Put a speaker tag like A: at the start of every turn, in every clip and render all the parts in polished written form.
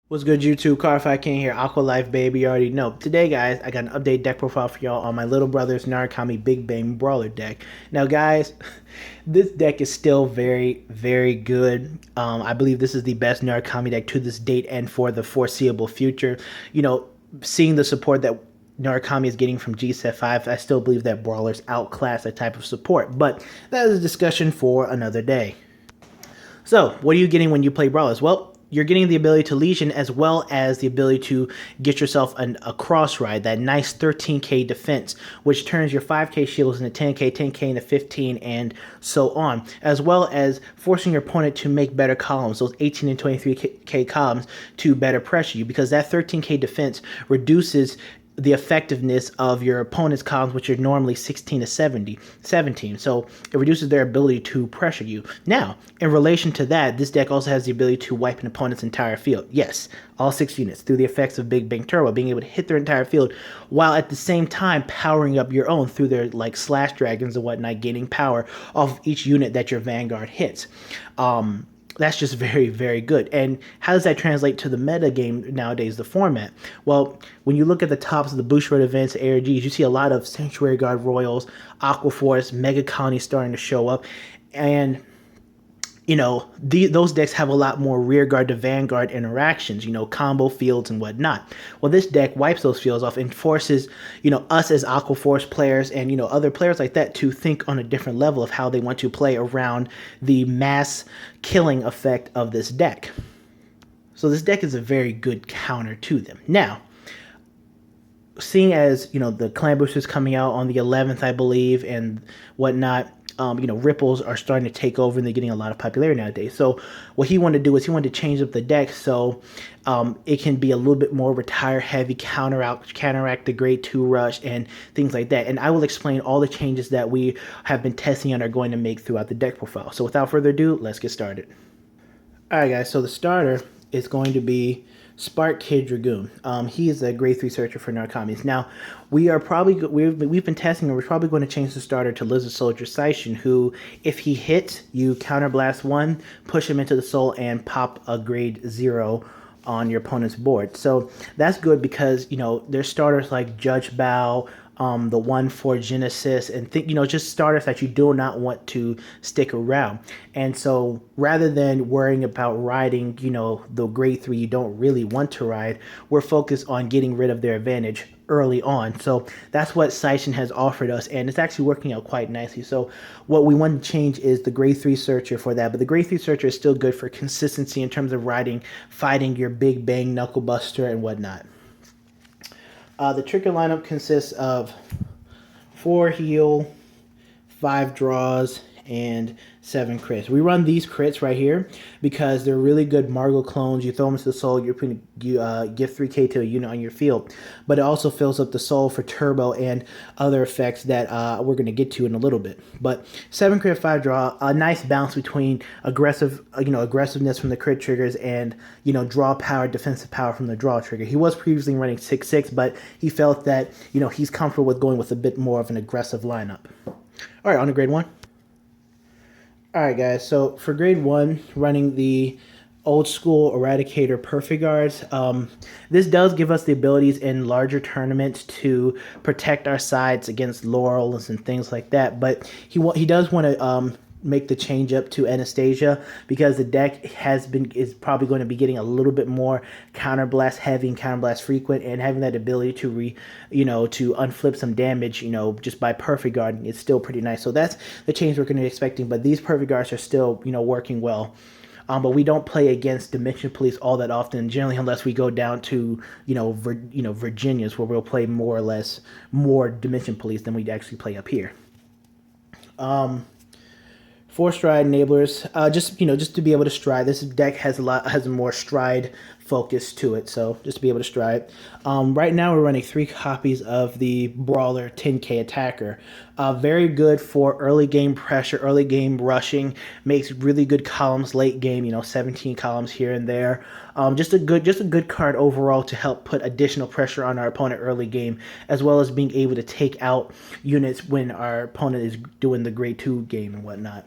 A: What's good, YouTube? Cardfight King here, AQUA Life Baby. You already know. Today, guys, I got an update deck profile for y'all on my little brother's Narukami Big Bang Brawler deck. Now, guys, this deck is still very, very good. I believe this is the best Narukami deck to this date and for the foreseeable future. Seeing the support that Narukami is getting from G-Set 5, I still believe that Brawlers outclass that type of support. But that is a discussion for another day. So, what are you getting when you play Brawlers? Well, you're getting the ability to Legion as well as the ability to get yourself a cross ride, that nice 13k defense, which turns your 5k shields into 10k, 10k into 15, and so on, as well as forcing your opponent to make better columns, those 18 and 23k columns, to better pressure you, because that 13k defense reduces the effectiveness of your opponent's columns, which are normally 16 to 17. So it reduces their ability to pressure you. Now, in relation to that, this deck also has the ability to wipe an opponent's entire field. Yes, all 6 units through the effects of Big Bang Turbo, being able to hit their entire field while at the same time powering up your own through their like slash dragons and whatnot, gaining power off each unit that your Vanguard hits. That's just very, very good. And how does that translate to the meta game nowadays, the format? Well, when you look at the tops of the Bushiroad events, ARGs, you see a lot of Sanctuary Guard Royals, Aqua Force, Mega Colony starting to show up. And those decks have a lot more rearguard to Vanguard interactions, combo fields and whatnot. Well, this deck wipes those fields off and forces, us as Aqua Force players and, other players like that to think on a different level of how they want to play around the mass killing effect of this deck. So this deck is a very good counter to them. Now, seeing as, the clan boosters coming out on the 11th, I believe, and whatnot, ripples are starting to take over and they're getting a lot of popularity nowadays. So what he wanted to do is he wanted to change up the deck so it can be a little bit more retire heavy, counteract the grade 2 rush and things like that. And I will explain all the changes that we have been testing and are going to make throughout the deck profile. So without further ado, let's get started. Alright guys, so the starter is going to be Spark Kid Dragoon. He is a grade 3 searcher for Narukami. Now, we've been testing, and we're probably going to change the starter to Lizard Soldier Seishin, who, if he hits, you counterblast 1, push him into the soul, and pop a grade 0 on your opponent's board. So that's good because, there's starters like Judge Bow, the one for Genesis, and just starters that you do not want to stick around. And so rather than worrying about riding, the grade 3 you don't really want to ride, we're focused on getting rid of their advantage early on. So that's what Seishin has offered us, and it's actually working out quite nicely. So what we want to change is the grade 3 searcher for that, but the grade 3 searcher is still good for consistency in terms of fighting your Big Bang Knuckle Buster and whatnot. The trigger lineup consists of 4 heal, 5 draws, and 7 crits. We run these crits right here because they're really good Margot clones. You throw them into the soul, you give 3k to a unit on your field. But it also fills up the soul for turbo and other effects that we're going to get to in a little bit. But 7 crit, 5 draw, a nice balance between aggressiveness from the crit triggers and, draw power, defensive power from the draw trigger. He was previously running 6/6, but he felt that, he's comfortable with going with a bit more of an aggressive lineup. All right, on to grade 1. Alright guys, so for grade 1, running the old school Eradicator Perfect Guards, this does give us the abilities in larger tournaments to protect our sides against Laurels and things like that, but he does want to make the change up to Anastasia because the deck is probably going to be getting a little bit more counterblast heavy and counterblast frequent, and having that ability to to unflip some damage, just by perfect guarding is still pretty nice. So that's the change we're going to be expecting, but these perfect guards are still working well. But we don't play against Dimension Police all that often, generally, unless we go down to Virginia's, where we'll play more or less more Dimension Police than we'd actually play up here. 4 stride enablers, just to be able to stride. This deck has a more stride focus to it, so just to be able to stride. Right now we're running 3 copies of the Brawler 10k attacker. Very good for early game pressure, early game rushing. Makes really good columns late game. 17 columns here and there. Just a good card overall to help put additional pressure on our opponent early game, as well as being able to take out units when our opponent is doing the grade 2 game and whatnot.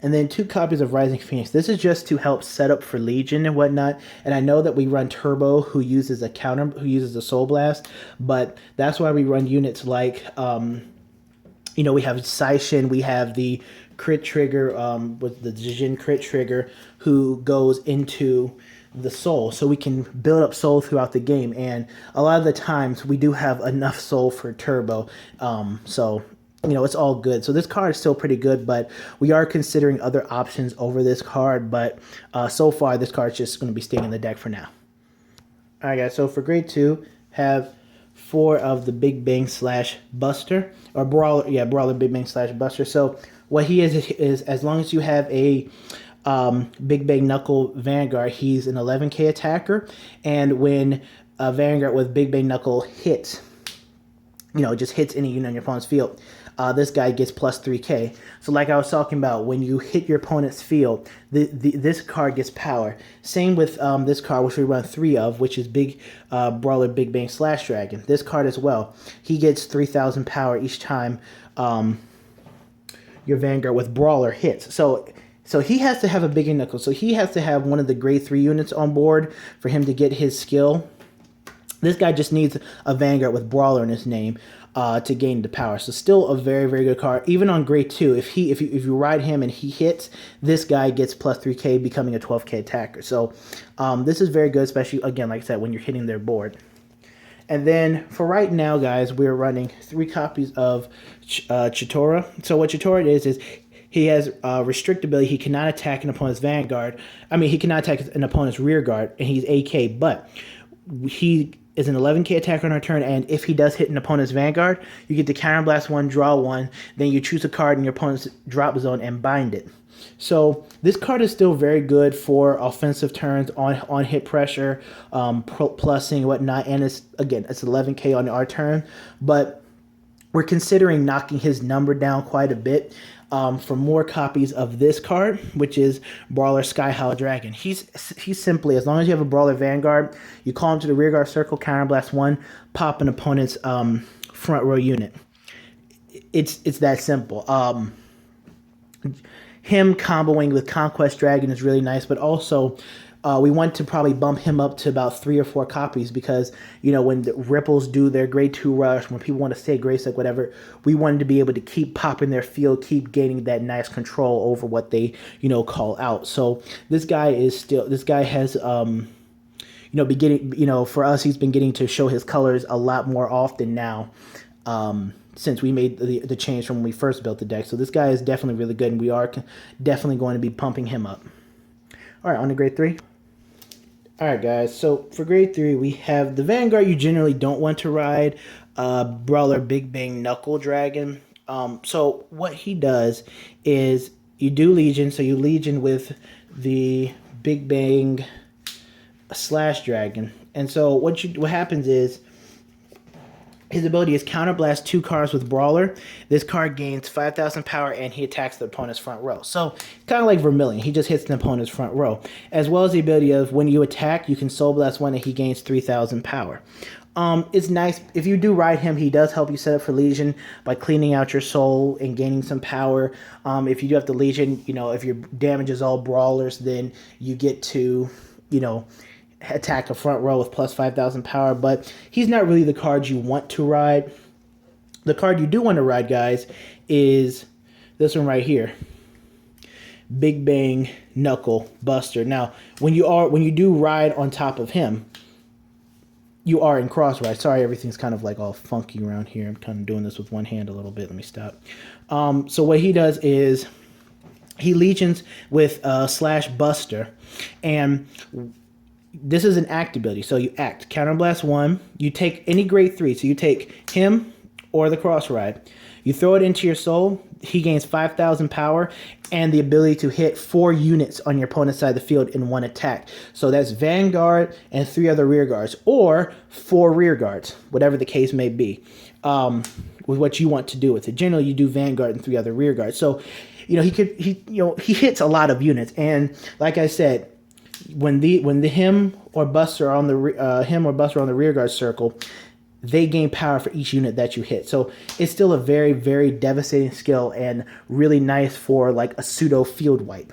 A: and then 2 copies of Rising Phoenix. This is just to help set up for Legion and whatnot. And I know that we run Turbo, who uses a Soul Blast, but that's why we run units like, you know, we have Saishin, we have the crit trigger, with the Jin crit trigger, who goes into the soul, so we can build up soul throughout the game. And a lot of the times we do have enough soul for Turbo, so you know, it's all good. So this card is still pretty good, but we are considering other options over this card. But so far, this card is just going to be staying in the deck for now. All right, guys. So for grade 2, have 4 of the Big Bang / Buster, or Brawler. Yeah, Brawler Big Bang / Buster. So what he is as long as you have a Big Bang Knuckle Vanguard, he's an 11k attacker, and when a Vanguard with Big Bang Knuckle hits, you know, just hits any unit on your opponent's field, this guy gets plus 3k. So like I was talking about, when you hit your opponent's field, this card gets power. Same with this card, which we run 3 of, which is Brawler Big Bang / Dragon. This card as well, he gets 3,000 power each time your Vanguard with Brawler hits. So he has to have a Big Bang Knuckle. So he has to have one of the grade 3 units on board for him to get his skill. This guy just needs a Vanguard with Brawler in his name to gain the power. So still a very, very good card. Even on grade 2, if you ride him and he hits, this guy gets plus 3k, becoming a 12k attacker. So this is very good, especially, again, like I said, when you're hitting their board. And then for right now, guys, we're running 3 copies of Chitora. So what Chitora is he has restrictability. He cannot attack an opponent's Vanguard. I mean, he cannot attack an opponent's rear guard, and he's AK, but he is an 11k attacker on our turn, and if he does hit an opponent's Vanguard, you get to counterblast 1, draw 1, then you choose a card in your opponent's drop zone and bind it. So this card is still very good for offensive turns, on hit pressure, plussing, whatnot, and it's 11k on our turn, but we're considering knocking his number down quite a bit for more copies of this card, which is Brawler Sky High Dragon. He's simply, as long as you have a Brawler Vanguard, you call him to the rear guard circle, counterblast 1, pop an opponent's front row unit. It's that simple. Him comboing with Conquest Dragon is really nice, but also we want to probably bump him up to about 3 or 4 copies because, you know, when the Ripples do their grade 2 rush, when people want to stay Grace, like whatever, we wanted to be able to keep popping their field, keep gaining that nice control over what they, you know, call out. So this guy has, you know, for us, he's been getting to show his colors a lot more often now. Since we made the change from when we first built the deck. So this guy is definitely really good, and we are definitely going to be pumping him up. All right, on to grade 3. All right, guys, so for grade 3, we have the Vanguard you generally don't want to ride, Brawler Big Bang Knuckle Dragon. So what he does is you do Legion, so you Legion with the Big Bang / Dragon. And so what happens is, his ability is counterblast 2 cards with Brawler. This card gains 5,000 power, and he attacks the opponent's front row. So kind of like Vermilion, he just hits the opponent's front row. As well as the ability of when you attack, you can Soul Blast 1, and he gains 3,000 power. It's nice. If you do ride him, he does help you set up for Legion by cleaning out your soul and gaining some power. If you do have the Legion, you know, if your damage is all Brawlers, then you get to, you know, attack a front row with plus 5,000 power, but he's not really the card you want to ride. The card you do want to ride, guys, is this one right here, Big Bang Knuckle Buster. Now, when you do ride on top of him, you are in cross ride. Sorry, everything's kind of like all funky around here. I'm kind of doing this with one hand a little bit. Let me stop. So what he does is he Legions with / Buster, and this is an act ability. So you act, counterblast 1, you take any grade 3, so you take him or the cross ride, you throw it into your soul, he gains 5,000 power and the ability to hit 4 units on your opponent's side of the field in 1 attack. So that's Vanguard and 3 other rear guards, or 4 rear guards, whatever the case may be, with what you want to do with it. Generally, you do Vanguard and 3 other rear guards. So, you know, he hits a lot of units, and like I said, when him or Buster are on the rear guard circle, they gain power for each unit that you hit. So it's still a very, very devastating skill and really nice for like a pseudo field wipe.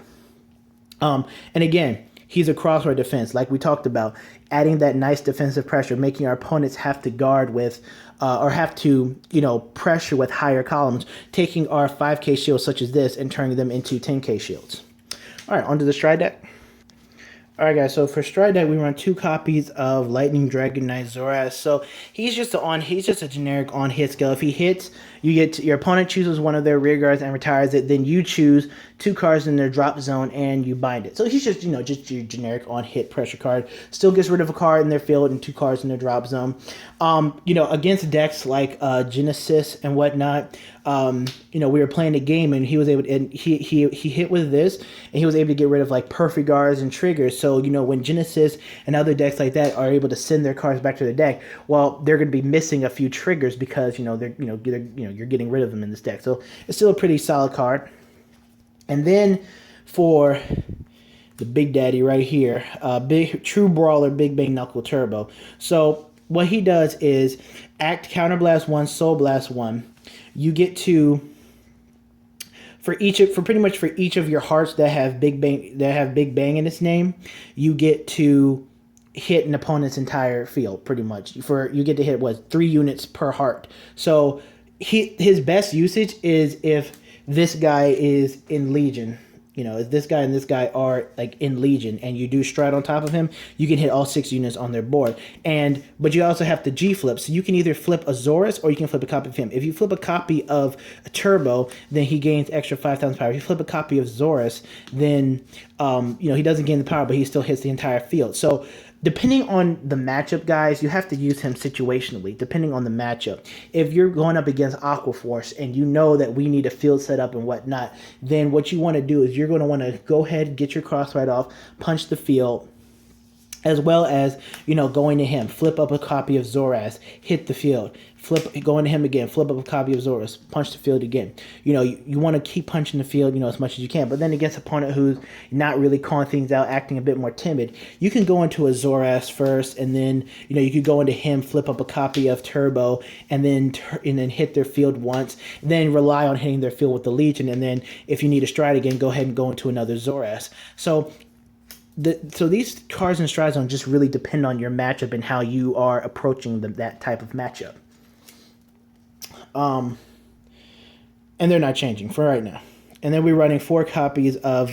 A: And again, he's a crossword defense, like we talked about, adding that nice defensive pressure, making our opponents have to guard with, or have to, pressure with higher columns, taking our 5K shields such as this and turning them into 10K shields. All right, onto the stride deck. All right, guys. So for stride deck, we run 2 copies of Lightning Dragon Knight Zoras. So he's just a generic on hit skill. If he hits, your opponent chooses one of their rear guards and retires it. Then you choose 2 cards in their drop zone and you bind it. So he's just just your generic on hit pressure card. Still gets rid of a card in their field and 2 cards in their drop zone. Against decks like Genesis and whatnot. We were playing a game and he was able to, and he hit with this and he was able to get rid of like perfect guards and triggers. So when Genesis and other decks like that are able to send their cards back to the deck, well, they're going to be missing a few triggers because you're getting rid of them in this deck. So it's still a pretty solid card. And then for the Big Daddy right here, big true brawler, Big Bang Knuckle Turbo. So what he does is act Counterblast 1, Soul Blast 1. You get to for each of your hearts that have Big Bang in its name, you get to hit an opponent's entire field pretty much. You get to hit 3 units per heart. So his best usage is if this guy is in Legion. If this guy and this guy are like in Legion and you do stride on top of him, you can hit all 6 units on their board. But you also have to G-flip. So you can either flip a Zoras or you can flip a copy of him. If you flip a copy of a Turbo, then he gains extra 5,000 power. If you flip a copy of Zoras, then he doesn't gain the power, but he still hits the entire field. So depending on the matchup, guys, you have to use him situationally, depending on the matchup. If you're going up against Aqua Force and you know that we need a field setup and whatnot, then what you want to do is you're going to want to go ahead, get your Crossfight off, punch the field, as well as, going to him, flip up a copy of Zoras, hit the field, going to him again, flip up a copy of Zoras, punch the field again. You want to keep punching the field, as much as you can. But then against an opponent who's not really calling things out, acting a bit more timid, you can go into a Zoras first, and then, you could go into him, flip up a copy of Turbo, and then hit their field once, then rely on hitting their field with the Legion, and then if you need a stride again, go ahead and go into another Zoras. So these cards in Stride Zone just really depend on your matchup and how you are approaching that type of matchup. And they're not changing for right now. And then we're running 4 copies of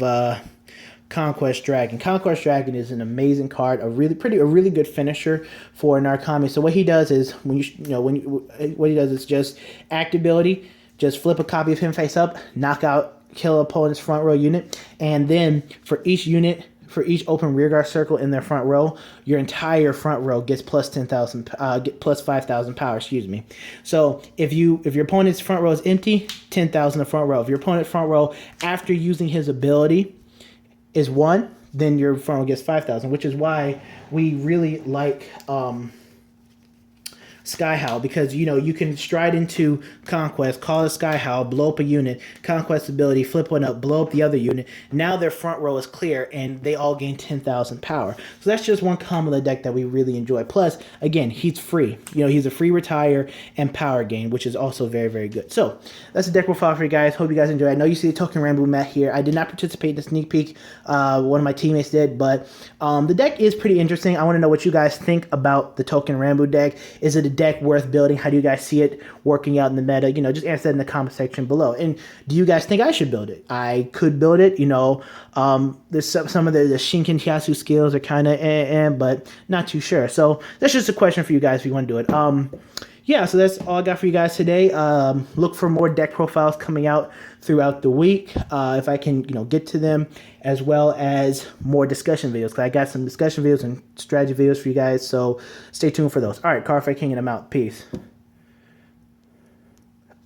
A: Conquest Dragon. Conquest Dragon is an amazing card, a really good finisher for Narukami. So what he does is what he does is just act ability, just flip a copy of him face up, knock out, kill opponent's front row unit, and then for each open rearguard circle in their front row, your entire front row gets plus 5,000 power. So if your opponent's front row is empty, 10,000 the front row. If your opponent's front row after using his ability is 1, then your front row gets 5,000. Which is why we really like Sky Howl, because you can stride into Conquest, call a Sky Howl, blow up a unit, Conquest ability, flip one up, blow up the other unit. Now their front row is clear and they all gain 10,000 power. So that's just one combo of the deck that we really enjoy. Plus, again, he's free. He's a free retire and power gain, which is also very, very good. So that's the deck profile for you guys. Hope you guys enjoy. I know you see the Token Rambo mat here. I did not participate in the sneak peek. One of my teammates did, but the deck is pretty interesting. I want to know what you guys think about the Token Rambo deck. Is it a deck worth building? How do you guys see it working out in the meta? Just answer that in the comment section below. And do you guys think I should build it? I could build it. There's some of the Shinken Hyasu skills are kind of but not too sure. So that's just a question for you guys if you want to do it. Yeah, so that's all I got for you guys today. Look for more deck profiles coming out throughout the week if I can, get to them, as well as more discussion videos, because I got some discussion videos and strategy videos for you guys, so stay tuned for those. All right, Cardfight King, and I'm out. Peace.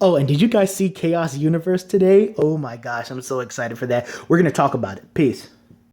A: Oh, and did you guys see Chaos Universe today? Oh my gosh, I'm so excited for that. We're going to talk about it. Peace.